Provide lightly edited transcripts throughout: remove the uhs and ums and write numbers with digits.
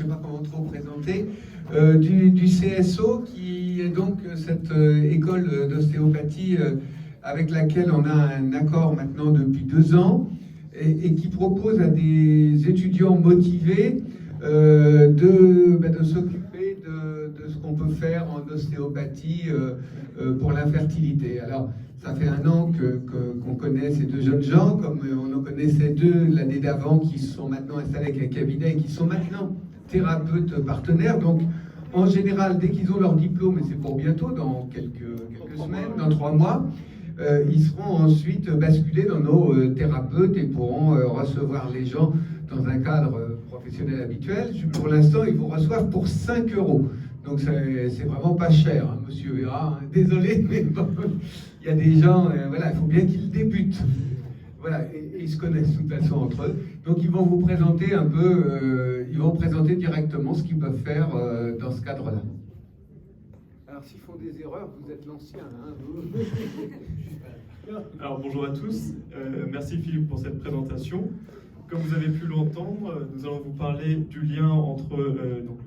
pas comment trop présenter, du CSO, qui est donc cette école d'ostéopathie avec laquelle on a un accord maintenant depuis 2 ans, et qui propose à des étudiants motivés de s'occuper de ce qu'on peut faire en ostéopathie pour l'infertilité. Alors, ça fait 1 an qu'on connaît ces 2 jeunes gens, comme on en connaissait 2 l'année d'avant qui sont maintenant installés avec un cabinet et qui sont maintenant thérapeutes partenaires. Donc, en général, dès qu'ils ont leur diplôme, et c'est pour bientôt, dans quelques semaines, dans 3 mois, ils seront ensuite basculés dans nos thérapeutes et pourront recevoir les gens dans un cadre professionnel habituel. Pour l'instant, ils vous reçoivent pour 5 €. Donc c'est vraiment pas cher, hein, monsieur Vera. Hein. Désolé, mais bon, il y a des gens, voilà, il faut bien qu'ils débutent. Voilà, et ils se connaissent de toute façon entre eux. Donc ils vont vous présenter un peu, ils vont présenter directement ce qu'ils peuvent faire dans ce cadre-là. Alors s'ils font des erreurs, vous êtes l'ancien, hein, vous. Alors bonjour à tous, merci Philippe pour cette présentation. Comme vous avez pu l'entendre, nous allons vous parler du lien entre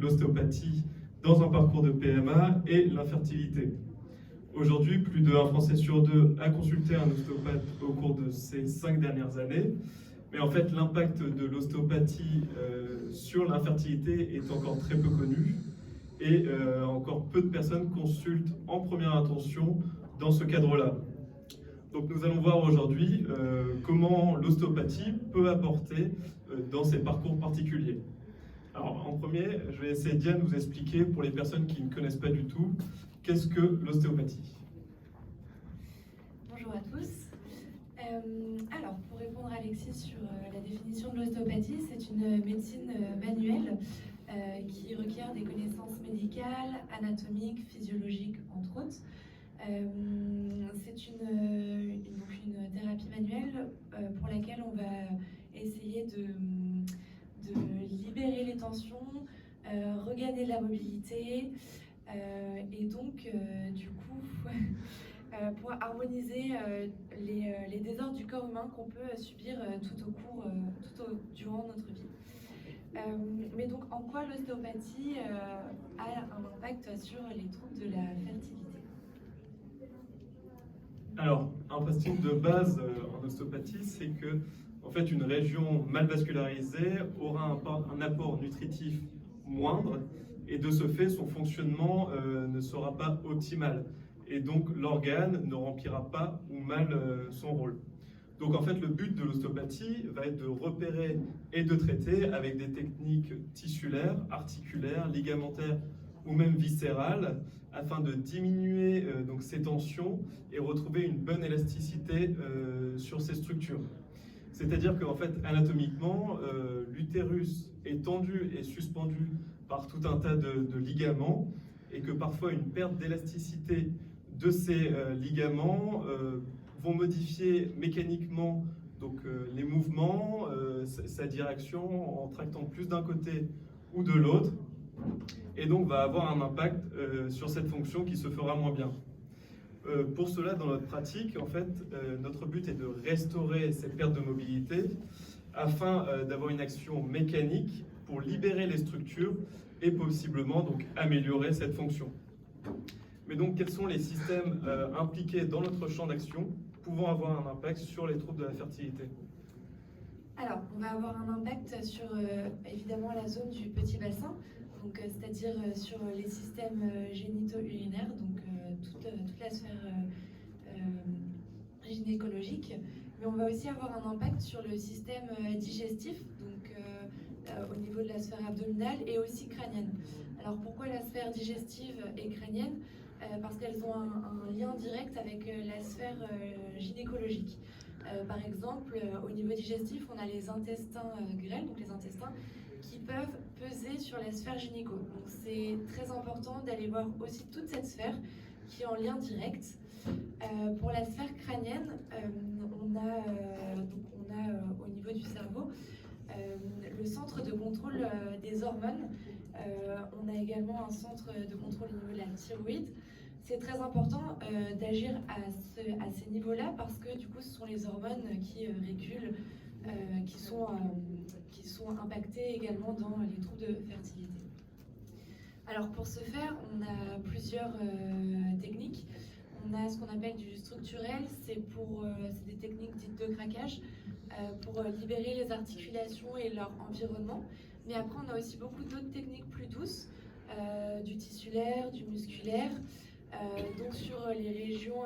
l'ostéopathie dans un parcours de PMA et l'infertilité. Aujourd'hui, plus d'1 Français sur 2 a consulté un ostéopathe au cours de ces 5 dernières années. Mais en fait, l'impact de l'ostéopathie sur l'infertilité est encore très peu connu. Et encore peu de personnes consultent en première intention dans ce cadre-là. Donc nous allons voir aujourd'hui comment l'ostéopathie peut apporter dans ces parcours particuliers. Alors en premier, je vais essayer Diane de vous expliquer, pour les personnes qui ne connaissent pas du tout, qu'est-ce que l'ostéopathie. Bonjour à tous. Alors, pour répondre à Alexis sur la définition de l'ostéopathie, c'est une médecine manuelle qui requiert des connaissances médicales, anatomiques, physiologiques, entre autres. C'est une thérapie manuelle pour laquelle on va essayer de libérer les tensions, regagner de la mobilité et donc du coup pour harmoniser les désordres du corps humain qu'on peut subir durant notre vie. Mais donc en quoi l'ostéopathie a un impact sur les troubles de la fertilité? Alors, un principe de base en ostéopathie, c'est que en fait, une région mal vascularisée aura un apport nutritif moindre, et de ce fait, son fonctionnement ne sera pas optimal. Et donc, l'organe ne remplira pas ou mal son rôle. Donc, en fait, le but de l'ostéopathie va être de repérer et de traiter avec des techniques tissulaires, articulaires, ligamentaires ou même viscérales, afin de diminuer donc ces tensions et retrouver une bonne élasticité sur ces structures. C'est-à-dire qu'en fait, anatomiquement, l'utérus est tendu et suspendu par tout un tas de ligaments, et que parfois une perte d'élasticité de ces ligaments vont modifier mécaniquement donc, les mouvements, sa direction en tractant plus d'un côté ou de l'autre, et donc va avoir un impact sur cette fonction qui se fera moins bien. Pour cela, dans notre pratique, en fait, notre but est de restaurer cette perte de mobilité afin d'avoir une action mécanique pour libérer les structures et possiblement donc améliorer cette fonction. Mais donc, quels sont les systèmes impliqués dans notre champ d'action pouvant avoir un impact sur les troubles de la fertilité? Alors, on va avoir un impact sur évidemment la zone du petit bassin, c'est-à-dire sur les systèmes génito-urinaires, donc toute la sphère gynécologique. Mais on va aussi avoir un impact sur le système digestif, donc au niveau de la sphère abdominale et aussi crânienne. Alors pourquoi la sphère digestive et crânienne? Parce qu'elles ont un lien direct avec la sphère gynécologique. Par exemple, au niveau digestif, on a les intestins grêles, donc les intestins, qui peuvent peser sur la sphère gynéco. Donc c'est très important d'aller voir aussi toute cette sphère qui est en lien direct. Pour la sphère crânienne, on a au niveau du cerveau le centre de contrôle des hormones. On a également un centre de contrôle au niveau de la thyroïde. C'est très important d'agir à ces niveaux-là parce que du coup, ce sont les hormones qui régulent, qui sont impactées également dans les troubles de fertilité. Alors pour ce faire, on a plusieurs techniques. On a ce qu'on appelle du structurel, c'est des techniques dites de craquage pour libérer les articulations et leur environnement. Mais après, on a aussi beaucoup d'autres techniques plus douces, du tissulaire, du musculaire, donc sur les régions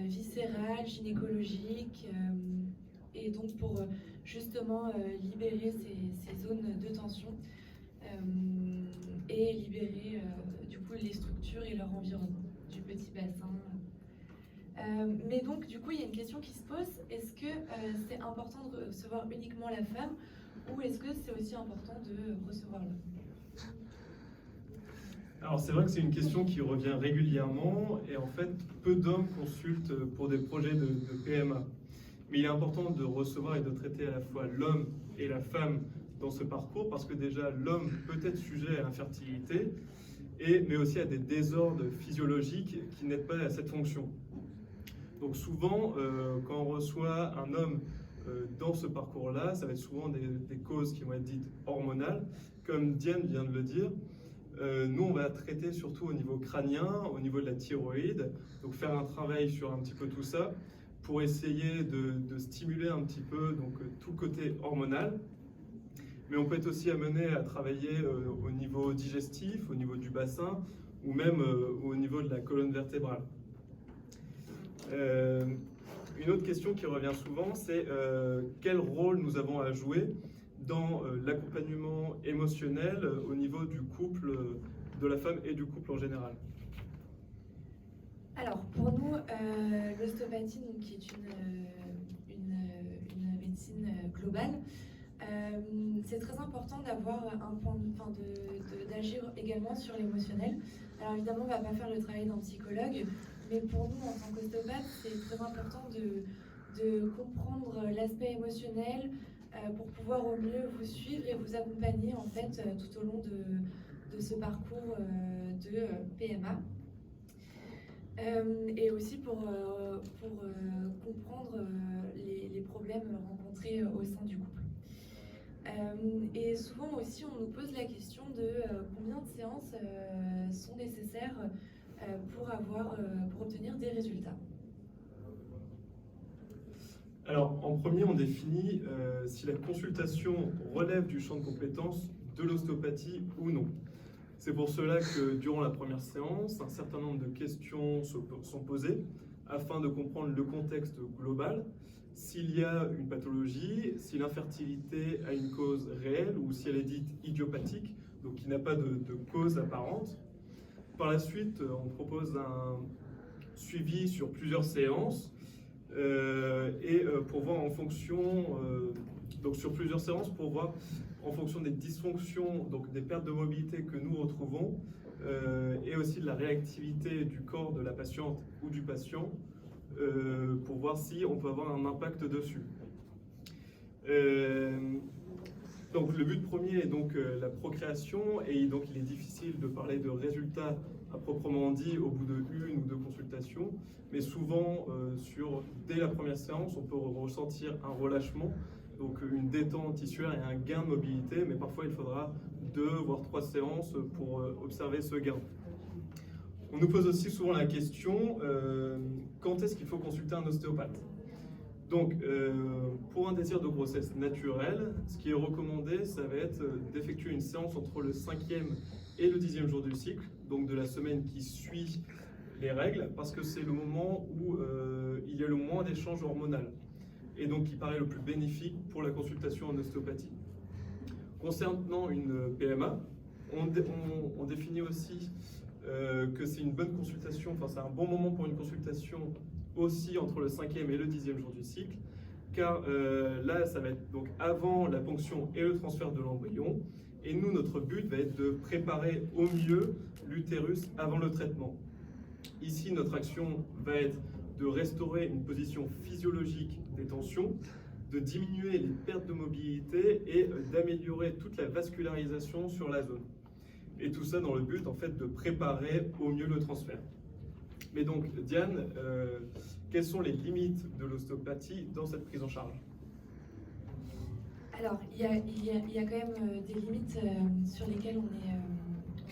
viscérales, gynécologiques, et donc pour justement libérer ces zones de tension et libérer du coup les structures et leur environnement du petit bassin. Mais donc du coup il y a une question qui se pose, est-ce que c'est important de recevoir uniquement la femme ou est-ce que c'est aussi important de recevoir l'homme? Alors c'est vrai que c'est une question qui revient régulièrement et en fait peu d'hommes consultent pour des projets de PMA. Mais il est important de recevoir et de traiter à la fois l'homme et la femme dans ce parcours parce que déjà l'homme peut être sujet à l'infertilité mais aussi à des désordres physiologiques qui n'aident pas à cette fonction. Donc souvent quand on reçoit un homme dans ce parcours-là, ça va être souvent des causes qui vont être dites hormonales, comme Diane vient de le dire. Nous, on va traiter surtout au niveau crânien, au niveau de la thyroïde, donc faire un travail sur un petit peu tout ça pour essayer de stimuler un petit peu donc, tout le côté hormonal. Mais on peut être aussi amené à travailler au niveau digestif, au niveau du bassin ou même au niveau de la colonne vertébrale. Une autre question qui revient souvent, c'est quel rôle nous avons à jouer dans l'accompagnement émotionnel au niveau du couple, de la femme et du couple en général. Alors pour nous, l'ostéopathie, qui est une médecine globale, c'est très important d'avoir un point, d'agir également sur l'émotionnel. Alors évidemment, on ne va pas faire le travail d'un psychologue, mais pour nous, en tant qu'ostéopathe, c'est très important de comprendre l'aspect émotionnel pour pouvoir au mieux vous suivre et vous accompagner en fait tout au long de ce parcours de PMA. Et aussi pour comprendre les problèmes rencontrés au sein du couple. Et souvent aussi, on nous pose la question de combien de séances sont nécessaires pour obtenir des résultats. Alors, en premier, on définit si la consultation relève du champ de compétences de l'ostéopathie ou non. C'est pour cela que durant la première séance, un certain nombre de questions sont posées afin de comprendre le contexte global, s'il y a une pathologie, si l'infertilité a une cause réelle ou si elle est dite idiopathique, donc qui n'a pas de cause apparente. Par la suite, on propose un suivi sur plusieurs séances pour voir en fonction, donc sur plusieurs séances pour voir en fonction des dysfonctions, donc des pertes de mobilité que nous retrouvons et aussi de la réactivité du corps de la patiente ou du patient pour voir si on peut avoir un impact dessus. Donc le but premier est donc la procréation et donc il est difficile de parler de résultats à proprement dit au bout de une ou deux consultations, mais souvent dès la première séance on peut ressentir un relâchement, donc une détente tissulaire et un gain de mobilité, mais parfois il faudra 2 voire 3 séances pour observer ce gain. On nous pose aussi souvent la question quand est-ce qu'il faut consulter un ostéopathe? Donc, pour un désir de grossesse naturelle, ce qui est recommandé, ça va être d'effectuer une séance entre le 5e et le 10e jour du cycle, donc de la semaine qui suit les règles, parce que c'est le moment où il y a le moins d'échanges hormonal, et donc qui paraît le plus bénéfique pour la consultation en ostéopathie. Concernant une PMA, on définit aussi que c'est une bonne consultation, enfin c'est un bon moment pour une consultation aussi entre le 5e et le 10e jour du cycle, car là ça va être donc avant la ponction et le transfert de l'embryon, et nous notre but va être de préparer au mieux l'utérus avant le traitement. Ici notre action va être de restaurer une position physiologique des tensions, de diminuer les pertes de mobilité et d'améliorer toute la vascularisation sur la zone. Et tout ça dans le but en fait de préparer au mieux le transfert. Mais donc Diane, quelles sont les limites de l'ostéopathie dans cette prise en charge? Alors il y a quand même des limites sur lesquelles on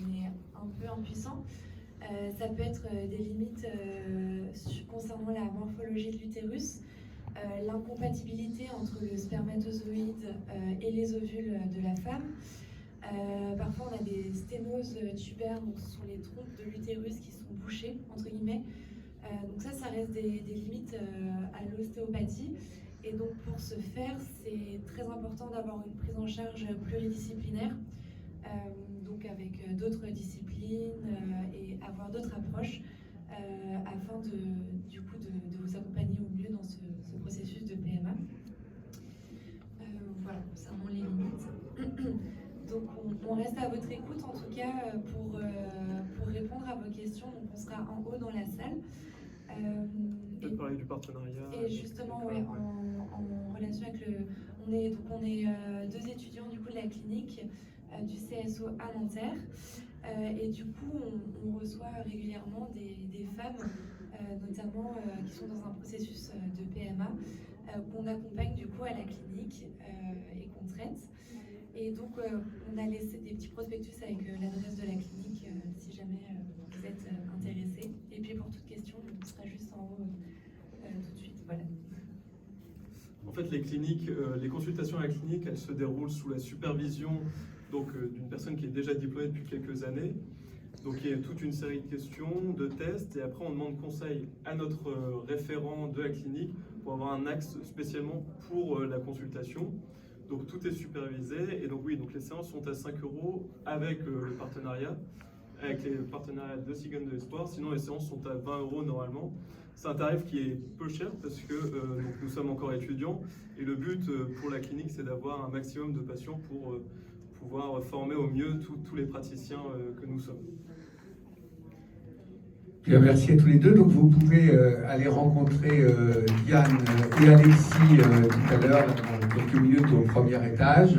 on est un peu impuissant. Ça peut être des limites concernant la morphologie de l'utérus, l'incompatibilité entre le spermatozoïde et les ovules de la femme. Parfois, on a des sténoses tubaires, donc ce sont les trompes de l'utérus qui sont bouchées, entre guillemets. Donc ça reste des limites à l'ostéopathie. Et donc pour ce faire, c'est très important d'avoir une prise en charge pluridisciplinaire, donc avec d'autres disciplines et avoir d'autres approches afin de vous accompagner au mieux dans ce processus de PMA. Voilà, concernant les limites. Donc on reste à votre écoute en tout cas pour répondre à vos questions. Donc on sera en haut dans la salle. Peut-être parler du partenariat. Et justement, ouais, en relation avec on est deux étudiants du coup de la clinique du CSO à Nanterre. Et du coup, on reçoit régulièrement des femmes, notamment qui sont dans un processus de PMA, qu'on accompagne du coup à la clinique et qu'on traite. Et donc, on a laissé des petits prospectus avec l'adresse de la clinique si jamais vous êtes intéressés. Et puis, pour toute question, on sera juste en haut tout de suite. Voilà. En fait, les cliniques, les consultations à la clinique, elles se déroulent sous la supervision d'une personne qui est déjà diplômée depuis quelques années. Donc, il y a toute une série de questions, de tests, et après, on demande conseil à notre référent de la clinique pour avoir un axe spécialement pour la consultation. Donc tout est supervisé et donc oui, donc les séances sont à 5 € avec le partenariat, avec les partenariats de Cigognes de l'Espoir. Sinon les séances sont à 20 € normalement. C'est un tarif qui est peu cher parce que donc nous sommes encore étudiants et le but pour la clinique c'est d'avoir un maximum de patients pour pouvoir former au mieux tous les praticiens que nous sommes. Bien, merci à tous les deux. Donc vous pouvez aller rencontrer Diane et Alexis tout à l'heure, dans quelques minutes au premier étage.